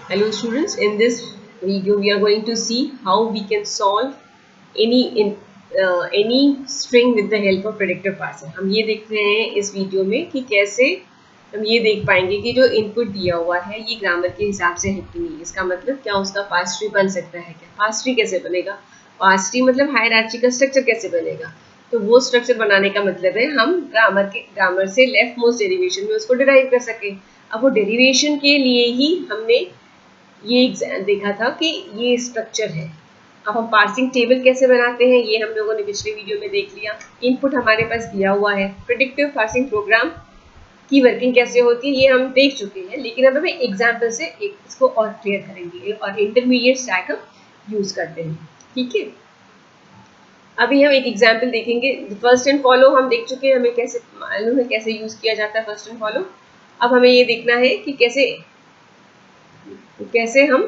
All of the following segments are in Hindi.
Hello students, in this video we are going to see how we can solve any string with the help of predictive parsing. हम ये देख रहे हैं इस वीडियो में कि कैसे हम ये देख पाएंगे कि जो इनपुट दिया हुआ है ये ग्रामर के हिसाब से है कि नहीं. इसका मतलब क्या उसका पार्स ट्री बन सकता है क्या? पार्स ट्री कैसे बनेगा? पार्स ट्री मतलब हायरार्ची का स्ट्रक्चर कैसे बनेगा? तो वो स्ट्रक्चर बनाने का मतलब है हम ग्रामर से लेफ्ट मोस्ट डेरिवेशन में उसको डिराइव कर सकें. अब वो डेरिवेशन के लिए ही हमने ये देखा था कि ये स्ट्रक्चर है. अब हम पार्सिंग टेबल कैसे बनाते हैं ये हम लोगों ने पिछले वीडियो में देख लिया. इनपुट हमारे पास दिया हुआ है. प्रेडिक्टिव पार्सिंग प्रोग्राम की वर्किंग कैसे होती है ये हम देख चुके हैं, लेकिन अब हम एग्जाम्पल से इसको और क्लियर करेंगे और इंटरमीडिएट स्टैक हम यूज करते हैं. ठीक है, अभी हम एक एग्जाम्पल देखेंगे. फर्स्ट एंड फॉलो हम देख चुके हैं, हमें कैसे मालूम है कैसे यूज किया जाता है फर्स्ट एंड फॉलो. अब हमें ये देखना है कि कैसे हम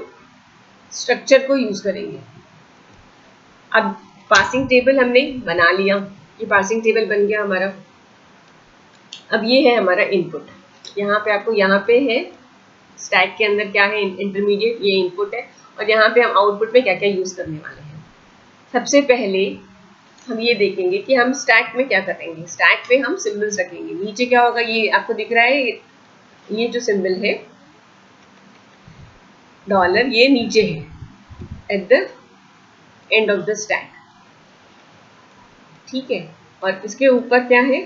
स्ट्रक्चर को यूज करेंगे. अब पार्सिंग टेबल हमने बना लिया, ये पार्सिंग टेबल बन गया हमारा. अब ये है हमारा इनपुट. यहाँ पे आपको यहाँ पे है स्टैक के अंदर क्या है, इंटरमीडिएट ये इनपुट है, और यहाँ पे हम आउटपुट में क्या क्या यूज करने वाले हैं. सबसे पहले हम ये देखेंगे कि हम स्टैक में क्या करेंगे. स्टैक पे हम सिंबल्स रखेंगे. नीचे क्या होगा ये आपको दिख रहा है, ये जो सिंबल है डॉलर ये नीचे है at the end of the stack. ठीक है, और इसके ऊपर क्या है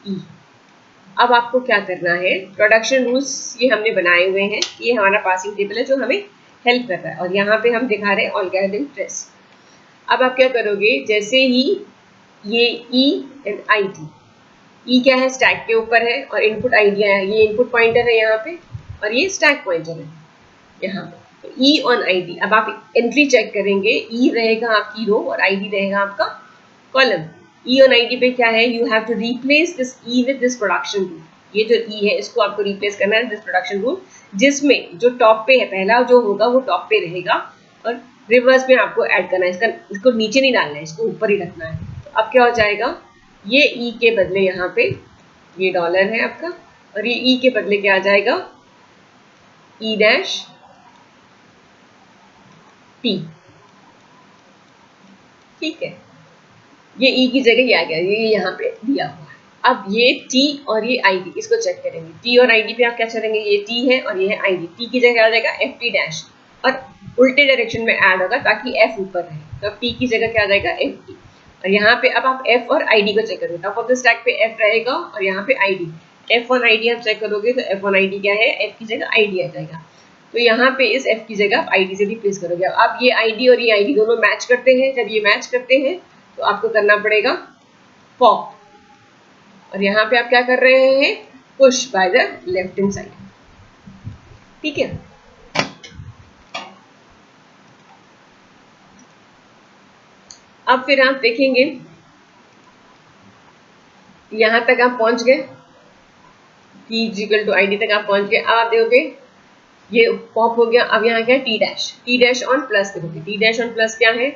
ई. अब आपको क्या करना है, प्रोडक्शन रूल्स ये हमने बनाए हुए हैं. ये हमारा पासिंग टेबल है जो हमें हेल्प कर रहा है, और यहाँ पे हम दिखा रहे हैं अलगोरिथम ट्रेस. अब आप क्या करोगे, जैसे ही ये ई एंड आई टी, ई क्या है स्टैक के ऊपर है और इनपुट आइडिया है, ये इनपुट पॉइंटर है यहाँ पे और ये स्टैक पॉइंटर है यहाँ पे. तो ई ऑन आई डी. अब आप एंट्री चेक करेंगे, ई रहेगा आपकी रो और आई डी रहेगा आपका column. E on I D पे क्या है, you have to replace this E with this production rule. ये जो ई है इसको आपको रिप्लेस करना है दिस प्रोडक्शन रूल, जिसमें जो टॉप पे है पहला जो होगा वो टॉप पे रहेगा और रिवर्स में आपको ऐड करना है. इसको नीचे नहीं डालना है, इसको ऊपर ही रखना है. तो अब क्या हो जाएगा, ये ई के बदले यहाँ पे ये डॉलर है आपका, और ये ई के बदले क्या आ जाएगा ई डैश टी. ठीक है, ये ई की जगह ये आ गया, ये यहाँ पे दिया हुआ है. अब ये टी और ये आई डी इसको चेक करेंगे. टी और आई डी पे आप क्या करेंगे, ये टी है और ये है आई डी. टी की जगह आ जाएगा एफ टी डैश और उल्टे डायरेक्शन में ऐड होगा ताकि एफ ऊपर रहे. तो अब टी की जगह क्या आ जाएगा एफ टी. और यहाँ पे अब आप एफ और आई डी को चेक करोगे. टॉप ऑफ द स्टैक पे एफ रहेगा और यहाँ पे I D. F on I D आप चेक करोगे तो एफ ऑन आई डी क्या है, एफ की जगह आई डी आ जाएगा. तो यहाँ पे इस एफ की जगह आप आई डी से रिप्लेस करोगे. अब ये आई डी और ये आई डी दोनों मैच करते हैं. जब ये मैच करते हैं तो आपको करना पड़ेगा पॉप, और यहाँ पे आप क्या कर रहे हैं, push by the left hand side. ठीक है, अब फिर आप देखेंगे यहां तक आप पहुंच गए, T equal to I D तक आप पहुंच गए. अब आप देखोगे ये पॉप हो गया. अब यहाँ क्या है T dash. T dash on plus देखोगे, टी डैश ऑन प्लस क्या है,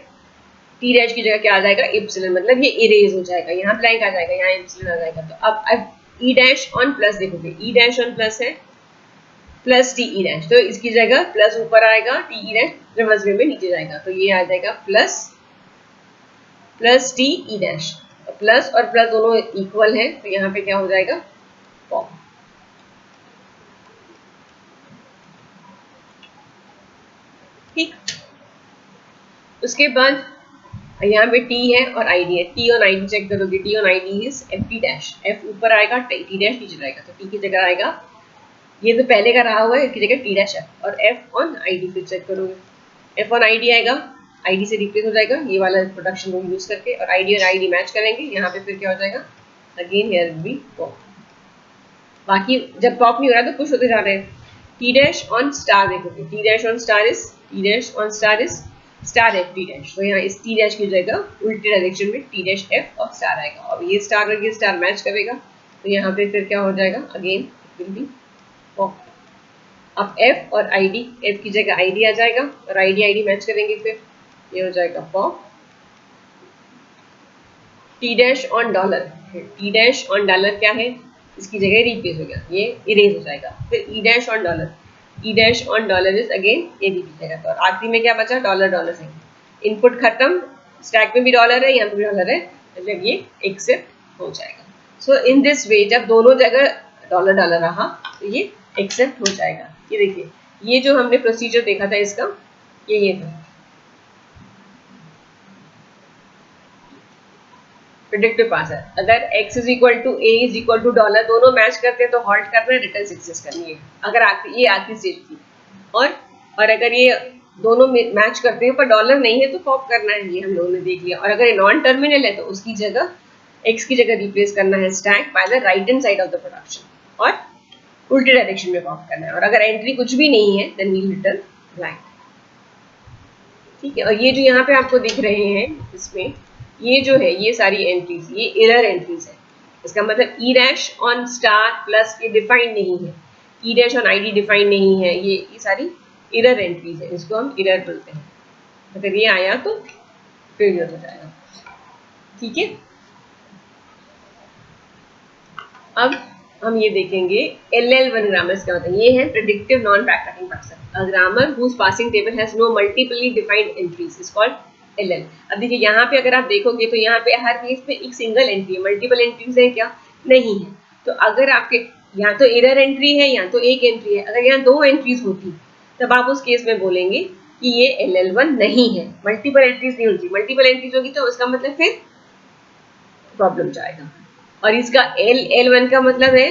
टी डैश की जगह क्या आ जाएगा इप्सिलॉन, मतलब ये इरेज हो जाएगा, यहाँ ब्लैंक आ जाएगा, यहाँ इप्सिलॉन आ जाएगा. तो अब ई डैश ऑन प्लस देखोगे, ई डैश ऑन प्लस है प्लस टी ई डैश, तो इसकी जगह प्लस ऊपर आएगा, T E dash reverse way में नीचे जाएगा. तो ये आ जाएगा plus plus T E dash. Plus और प्लस दोनों इक्वल है तो यहाँ पे क्या हो जाएगा पॉप. ठीक, उसके बाद यहाँ पे टी है और आई डी है. T on I D check करोगे, T on I D is F T dash. F ऊपर आएगा, टी डैश नीचे जाएगा, तो टी की जगह आएगा, ये तो पहले का रहा हुआ है, इसकी जगह टी डैश एफ. और एफ ऑन आई डी फिर चेक करोगे, एफ ऑन आई डी आएगा, आई डी से रिप्लेस हो जाएगा ये वाला प्रोडक्शन रूल यूज करके, और आई डी और आई डी मैच करेंगे. यहाँ पे फिर क्या हो जाएगा अगेन हेयर बी पॉप. बाकी जब पॉप नहीं हो रहा तो पुश होते जा रहे हैं. टी डैश ऑन स्टार देखोगे, T dash on star is T dash on star is star F T dash. तो यहाँ इस टी डैश की जगह उल्टे डायरेक्शन में टी डैश एफ और स्टार आएगा, और ये स्टार और ये स्टार मैच करेगा. तो यहाँ पे फिर क्या हो जाएगा again it will be pop. अब एफ और आई डी, एफ की जगह आई डी आ जाएगा और आई डी मैच करेंगे, फिर ये हो जाएगा pop. T dash on dollar, T dash on dollar क्या है, इसकी जगह रिप्लेस हो गया, ये इरेज हो जाएगा. फिर ई dash on dollar, E dash on dollar is again ये भी दिखेगा। तो आखिरी में क्या बचा, डॉलर डॉलर साइन, इनपुट खत्म, स्टैक में भी डॉलर है, यहाँ पे भी डॉलर है, मतलब ये एक्सेप्ट हो जाएगा। सो इन दिस वे जब दोनों जगह डॉलर डॉलर रहा तो ये एक्सेप्ट हो जाएगा। ये देखिए ये जो हमने प्रोसीजर देखा था इसका ये था प्रेडिक्टिव पार्सर। अगर x is equal to a is equal to dollar दोनों मैच करते हैं तो हॉल्ट करना है, रिटर्न सक्सेस करनी है। अगर ये आखिरी स्टेज थी और अगर ये दोनों मैच करते हैं पर डॉलर नहीं है तो पॉप करना है, ये हम लोगों ने देख लिया। और अगर ये नॉन टर्मिनल है तो उसकी जगह x की जगह रिप्लेस करना है stack by the right hand side of the production और उल्टे डायरेक्शन में पॉप करना है। और अगर एंट्री कुछ भी नहीं है देन वी रिटर्न ब्लैंक। ठीक है, और ये जो यहाँ पे आपको दिख रहे हैं इसमें ये जो है ये सारी एंट्रीज ये एरर एंट्रीज है। इसका मतलब ई डैश ऑन स्टार प्लस ये डिफाइंड नहीं है, ई डैश ऑन आईडी डिफाइंड नहीं है, ये सारी एरर एंट्रीज है, इसको हम एरर बोलते हैं। अगर ये आया तो फेलियर हो जाएगा। ठीक है, अब हम ये देखेंगे LL1 ग्रामर्स क्या होता है। ये है predictive non backtracking parser, a grammar whose parsing table has no multiply defined entries is called LL। अब देखिए यहाँ पे अगर आप देखोगे तो यहाँ पे हर केस में एक सिंगल एंट्री है, मल्टीपल एंट्रीज है क्या, नहीं है। तो अगर आपके यहाँ तो एरर एंट्री है यहाँ तो एक एंट्री है, अगर यहाँ दो एंट्रीज होती तब आप उस केस में बोलेंगे कि ये LL1 नहीं है, मल्टीपल एंट्रीज नहीं होती। मल्टीपल एंट्रीज होगी तो उसका मतलब फिर प्रॉब्लम जाएगा। और इसका L1 का मतलब है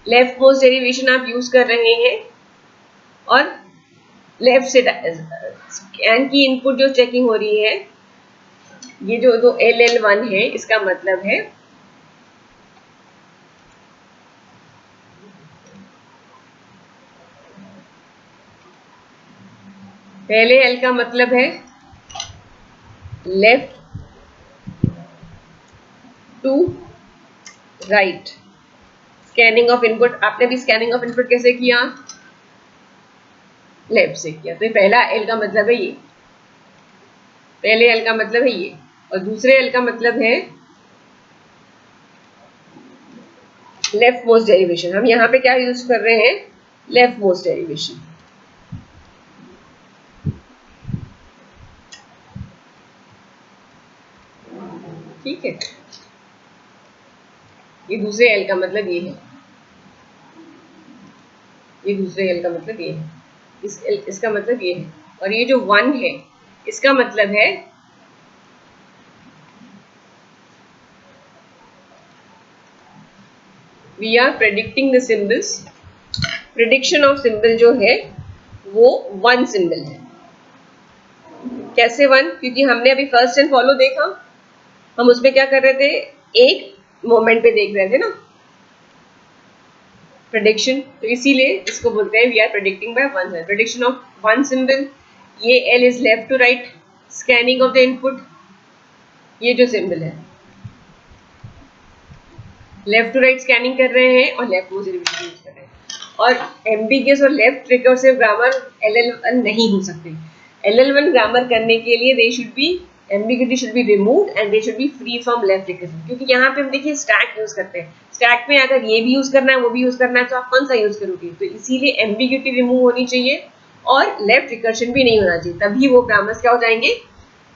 लेफ्ट मोस्ट डेरिवेशन आप यूज कर रहे हैं और लेफ्ट से स्कैन की इनपुट जो चेकिंग हो रही है, ये जो LL1 है इसका मतलब है पहले L का मतलब है left to right scanning of input. आपने भी स्कैनिंग ऑफ इनपुट कैसे किया, लेफ्ट से किया। तो पहला L का मतलब है ये, पहले L का मतलब है ये, और दूसरे L का मतलब है लेफ्ट मोस्ट डेरिवेशन। हम यहाँ पे क्या यूज कर रहे हैं, लेफ्ट मोस्ट डेरिवेशन। ठीक है, ये दूसरे L का मतलब ये है, ये दूसरे L का मतलब ये है, इसका मतलब ये है। और ये जो 1 है इसका मतलब है we are predicting the symbols. Prediction of symbol जो है वो 1 सिंबल है। कैसे 1, क्योंकि हमने अभी फर्स्ट एंड फॉलो देखा, हम उसमें क्या कर रहे थे, एक मोमेंट पे देख रहे थे ना प्रेडिक्शन, तो इसीलिए इसको बोलते हैं we are predicting by 1 symbol. Prediction of 1 symbol, ये L is left to right scanning of the input, ये जो सिंबल है लेफ्ट टू राइट स्कैनिंग कर रहे हैं और लेफ्ट मोस्ट डेरिवेशन यूज कर रहे हैं। और एम्बिगियस और लेफ्ट रिकर्सिव ग्रामर LL1 नहीं हो सकते। LL1 ग्रामर करने के लिए they should be ambiguity should be removed and they should be free from left recursive. क्योंकि यहाँ पे हम देखिए स्टैक यूज करते हैं, स्टैक में अगर ये भी यूज करना है वो भी यूज करना है तो आप कौन सा यूज करोगे। तो इसीलिए एम्बिग्यूटी रिमूव होनी चाहिए और लेफ्ट रिकर्शन भी नहीं होना चाहिए, तभी वो ग्रामर्स क्या हो जाएंगे,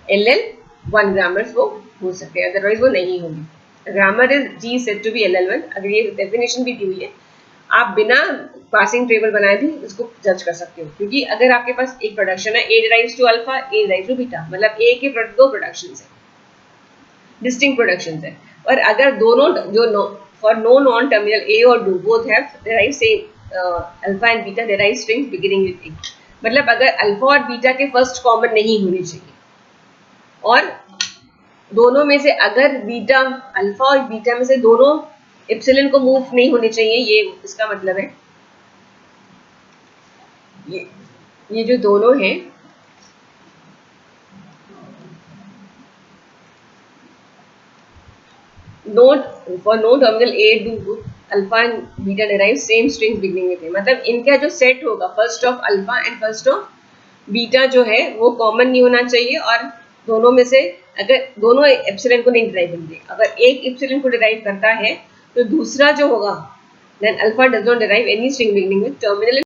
LL1 ग्रामर्स वो हो सकते हैं, अदरवाइज वो नहीं होंगे। Grammar is G said to be LL1। अगर ये डेफिनेशन भी दी हुई है, आप बिना पासिंग टेबल बनाए भी इसको जज कर सकते हो। क्योंकि अगर आपके पास एक प्रोडक्शन है A derives to alpha, A derives to beta, मतलब A के दो प्रोडक्शंस है, डिस्टिंक्ट प्रोडक्शंस है। और अगर दोनों जो for no non terminal A और D both have derive same alpha and beta derive strings beginning with A, मतलब अगर अल्फा और बीटा के फर्स्ट कॉमन नहीं होने चाहिए और दोनों में से अगर बीटा अल्फा और बीटा में से दोनों एप्सिलॉन को मूव नहीं होने चाहिए, ये इसका मतलब है ये जो दोनों हैं note for no terminal A do alpha and beta derive same string beginning with A, मतलब इनका जो सेट होगा first of alpha and first of beta जो है वो कॉमन नहीं होना चाहिए। और दोनों में से अगर दोनों एप्सिलॉन को नहीं डिराइव करेंगे, अगर एक एप्सिलॉन को डिराइव करता है तो दूसरा जो होगा then alpha does not derive any string beginning with terminal